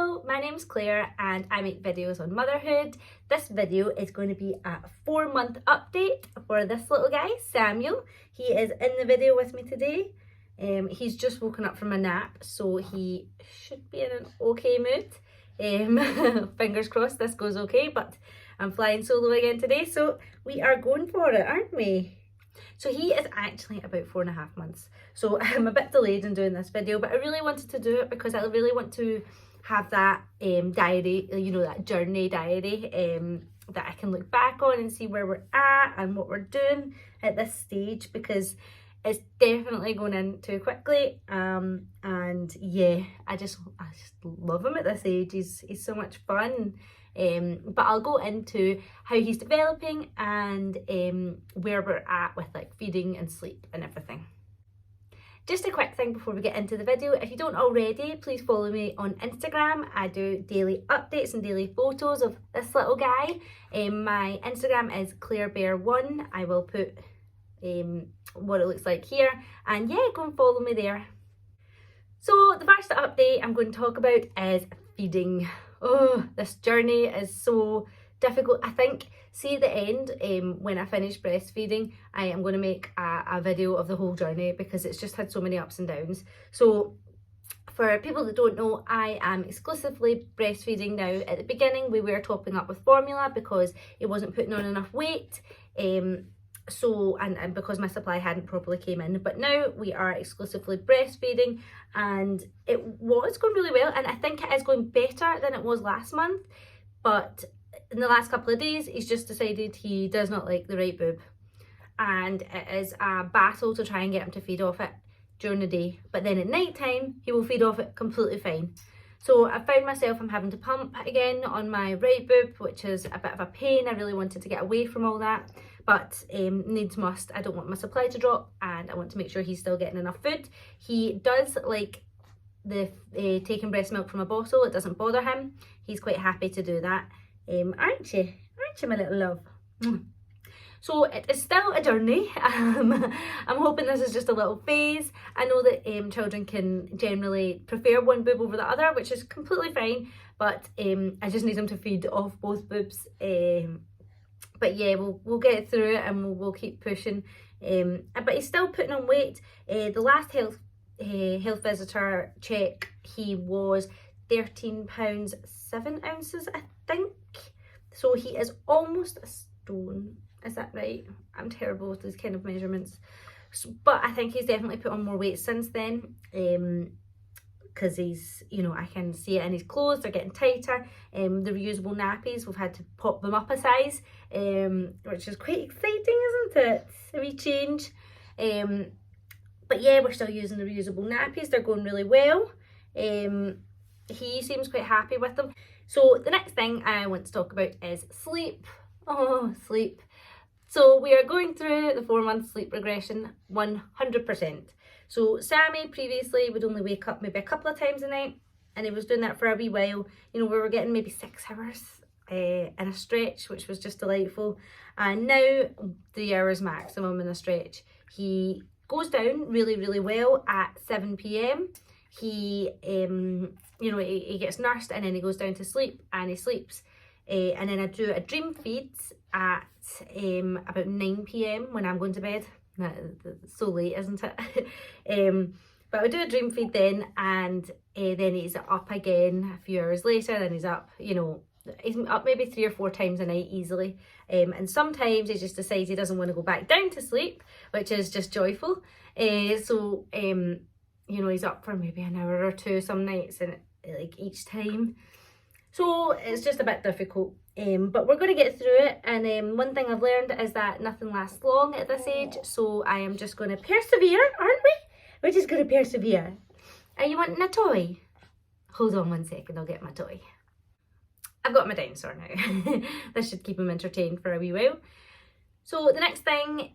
Hello, my name's Claire and I make videos on motherhood. This video is going to be a 4-month update for this little guy, Samuel. He is in the video with me today. He's just woken up from a nap, so he should be in an okay mood. Fingers crossed this goes okay, but I'm flying solo again today, so we are going for it, aren't we? So he is actually about 4.5 months. So I'm a bit delayed in doing this video, but I really wanted to do it because I really want to have that diary, you know, that journey diary that I can look back on and see where we're at and what we're doing at this stage, because it's definitely going in too quickly. And yeah, I just love him at this age. He's so much fun. But I'll go into how he's developing and where we're at with like feeding and sleep and everything. Just a quick thing before we get into the video, if you don't already, please follow me on Instagram. I do daily updates and daily photos of this little guy. My Instagram is ClaireBear1. I will put what it looks like here, and yeah, go and follow me there. So the first update I'm going to talk about is feeding. Oh, this journey is so difficult. I think, see at the end, when I finish breastfeeding, I am going to make a video of the whole journey because it's just had so many ups and downs. So for people that don't know, I am exclusively breastfeeding now. At the beginning, we were topping up with formula because it wasn't putting on enough weight. And because my supply hadn't properly came in, but now we are exclusively breastfeeding, and it was going really well, and I think it is going better than it was last month. But in the last couple of days, he's just decided he does not like the right boob, and it is a battle to try and get him to feed off it during the day, but then at night time he will feed off it completely fine. So I found myself, I'm having to pump again on my right boob, which is a bit of a pain. I really wanted to get away from all that, but needs must. I don't want my supply to drop, and I want to make sure he's still getting enough food. He does like the taking breast milk from a bottle. It doesn't bother him. He's quite happy to do that. Aren't you? Aren't you, my little love? So it is still a journey. I'm hoping this is just a little phase. I know that children can generally prefer one boob over the other, which is completely fine, but I just need him to feed off both boobs. But yeah, we'll get through it, and we'll keep pushing. But he's still putting on weight. The last health visitor check, he was 13 pounds 7 ounces, I think. So he is almost a stone. Is that right? I'm terrible with these kind of measurements. So, but I think he's definitely put on more weight since then. Because he's, you know, I can see it in his clothes, they're getting tighter. The reusable nappies, we've had to pop them up a size, which is quite exciting, isn't it? A wee change. But yeah, we're still using the reusable nappies, they're going really well. He seems quite happy with them. So the next thing I want to talk about is sleep. Oh, sleep. So we are going through the 4-month sleep regression 100%. So Sammy previously would only wake up maybe a couple of times a night, and he was doing that for a wee while. You know, we were getting maybe 6 hours in a stretch, which was just delightful. And now 3 hours maximum in a stretch. He goes down really, really well at 7 p.m. He, you know, he gets nursed, and then he goes down to sleep, and he sleeps. And then I do a dream feed at about 9 p.m. when I'm going to bed. That's so late, isn't it? But I do a dream feed then, and then he's up again a few hours later. Then he's up, you know, he's up maybe 3 or 4 times a night easily. And sometimes he just decides he doesn't want to go back down to sleep, which is just joyful. You know, he's up for maybe an hour or 2 some nights, and like each time. So it's just a bit difficult, but we're going to get through it. And one thing I've learned is that nothing lasts long at this age, so I am just going to persevere, aren't we? We're just going to persevere. Are you wanting a toy? Hold on 1 second, I'll get my toy. I've got my dinosaur now. This should keep him entertained for a wee while. So the next thing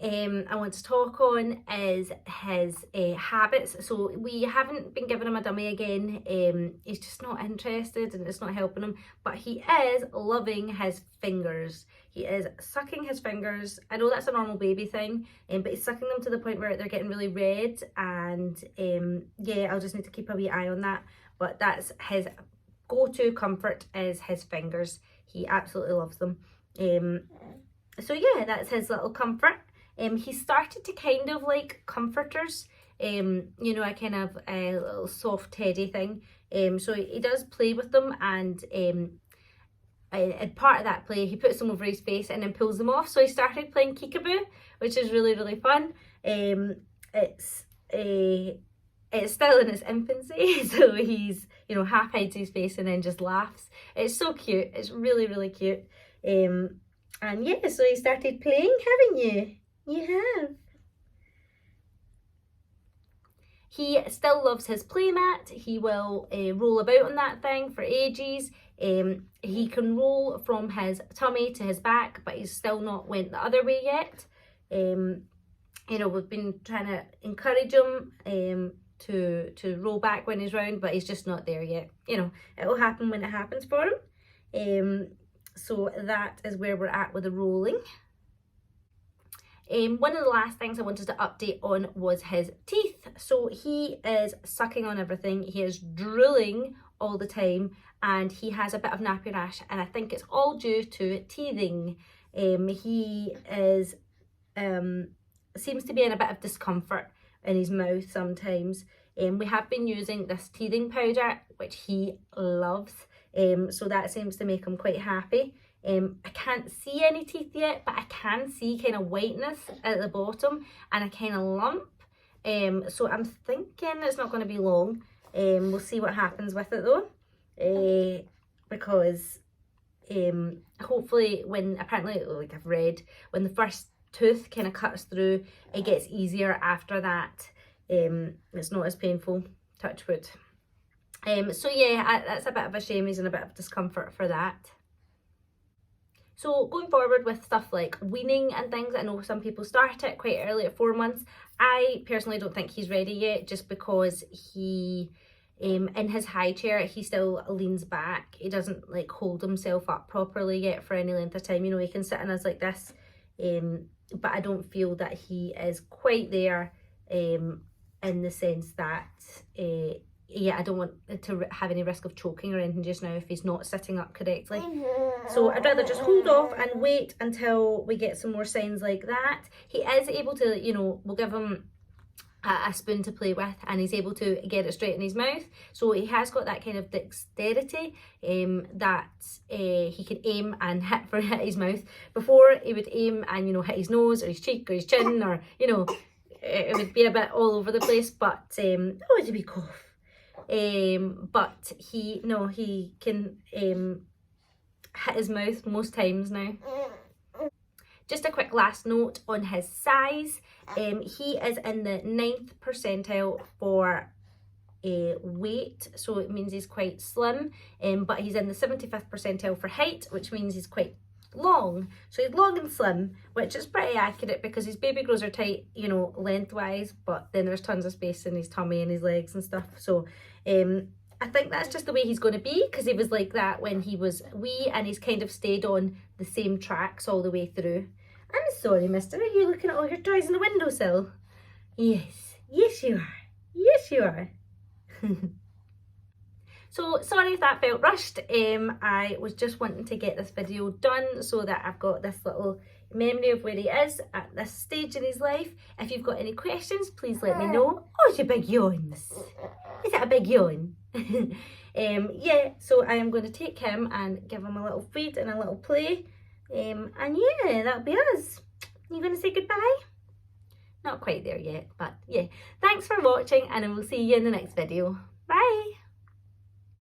I want to talk on is his habits. So we haven't been giving him a dummy again. He's just not interested, and it's not helping him. But he is loving his fingers. He is sucking his fingers. I know that's a normal baby thing, but he's sucking them to the point where they're getting really red. And yeah, I'll just need to keep a wee eye on that. But that's his go-to comfort is his fingers. He absolutely loves them. So yeah, that's his little comfort. He started to kind of like comforters, you know, a kind of a little soft teddy thing. So he does play with them, and part of that play, he puts them over his face and then pulls them off. So he started playing Kickaboo, which is really, really fun. It's still in its infancy, so he's, you know, half hides his face and then just laughs. It's so cute. It's really, really cute. And yeah, so you started playing, haven't you? You have. He still loves his playmat. He will roll about on that thing for ages. He can roll from his tummy to his back, but he's still not went the other way yet. You know, we've been trying to encourage him to roll back when he's round, but he's just not there yet. You know, it'll happen when it happens for him. So that is where we're at with the rolling. One of the last things I wanted to update on was his teeth. So he is sucking on everything. He is drooling all the time, and he has a bit of nappy rash, and I think it's all due to teething. He is seems to be in a bit of discomfort in his mouth sometimes. We have been using this teething powder, which he loves, so that seems to make him quite happy. I can't see any teeth yet, but I can see kind of whiteness at the bottom and a kind of lump. So I'm thinking it's not going to be long. We'll see what happens with it though, because hopefully apparently, like I've read, when the first tooth kind of cuts through, it gets easier after that. It's not as painful, touch wood. So yeah, that's a bit of a shame. He's in a bit of discomfort for that. So going forward with stuff like weaning and things, I know some people start it quite early at 4 months. I personally don't think he's ready yet, just because he, in his high chair, he still leans back. He doesn't like hold himself up properly yet for any length of time. You know, he can sit in us like this, but I don't feel that he is quite there, in the sense that, yeah, I don't want to have any risk of choking or anything just now if he's not sitting up correctly. So I'd rather just hold off and wait until we get some more signs like that. He is able to, you know, we'll give him a spoon to play with, and he's able to get it straight in his mouth. So he has got that kind of dexterity that he can aim and hit his mouth. Before, he would aim and, you know, hit his nose or his cheek or his chin, or, you know, it would be a bit all over the place. But oh, it's a wee cough. But he can hit his mouth most times now. Just a quick last note on his size. He is in the 9th percentile for weight, so it means he's quite slim, but he's in the 75th percentile for height, which means he's quite long. So he's long and slim, which is pretty accurate because his baby grows are tight, you know, lengthwise, but then there's tons of space in his tummy and his legs and stuff. So I think that's just the way he's going to be, because he was like that when he was wee, and he's kind of stayed on the same tracks all the way through. I'm sorry, mister, are you looking at all your toys on the windowsill? Yes, yes you are, yes you are. So sorry if that felt rushed. I was just wanting to get this video done so that I've got this little memory of where he is at this stage in his life. If you've got any questions, please let me know. Oh, it's your big yawns. Is it a big yawn? Yeah, so I am going to take him and give him a little feed and a little play. And yeah, that'll be us. You going to say goodbye? Not quite there yet, but yeah. Thanks for watching, and I will see you in the next video. Bye!